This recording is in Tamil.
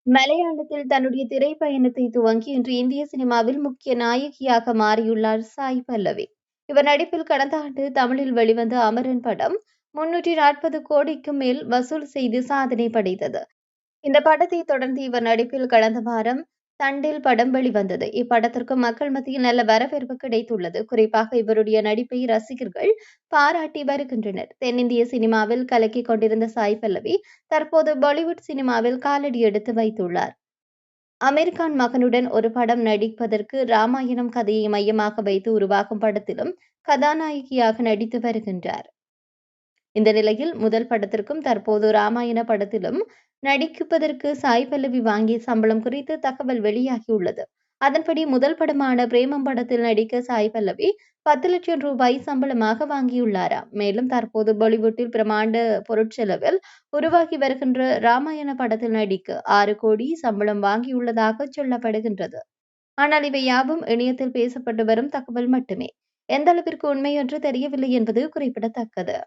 மலையாளத்தில் தன்னுடைய திரைப்பயணத்தை துவங்கி இன்று இந்திய சினிமாவில் முக்கிய நாயகியாக மாறியுள்ளார் சாய் பல்லவி. இவர் நடிப்பில் கடந்த ஆண்டு தமிழில் வெளிவந்த அமரன் படம் 340 கோடிக்கு மேல் வசூல் செய்து சாதனை படைத்தது. இந்த படத்தை தொடர்ந்து இவர் நடிப்பில் கடந்த வாரம் தண்டில் படம் வெளிவந்தது. இப்படத்திற்கு மக்கள் மத்தியில் நல்ல வரவேற்பு கிடைத்துள்ளது. குறிப்பாக இவருடைய நடிப்பை ரசிகர்கள் பாராட்டி வருகின்றனர். தென்னிந்திய சினிமாவில் கலக்கிக் கொண்டிருந்த சாய் பல்லவி தற்போது பாலிவுட் சினிமாவில் காலடி எடுத்து வைத்துள்ளார். அமீர்கான் மகனுடன் ஒரு படம் நடிப்பதற்கு ராமாயணம் கதையை மையமாக வைத்து உருவாகும் படத்திலும் கதாநாயகியாக நடித்து வருகின்றார். இந்த நிலையில் முதல் படத்திற்கும் தற்போது ராமாயண படத்திலும் நடிப்பதற்கு சாய் பல்லவி வாங்கிய சம்பளம் குறித்து தகவல் வெளியாகியுள்ளது. அதன்படி முதல் படமான பிரேமம் படத்தில் நடிக்க சாய் பல்லவி 10 லட்சம் ரூபாய் சம்பளமாக வாங்கியுள்ளாராம். மேலும் தற்போது பாலிவுட்டில் பிரமாண்ட பொருட்செலவில் உருவாகி வருகின்ற ராமாயண படத்தில் நடிக்க 6 கோடி சம்பளம் வாங்கியுள்ளதாக சொல்லப்படுகின்றது. ஆனால் இவை யாவும் இணையத்தில் பேசப்பட்டு வரும் தகவல் மட்டுமே. எந்த அளவிற்கு உண்மை என்று தெரியவில்லை என்பது குறிப்பிடத்தக்கது.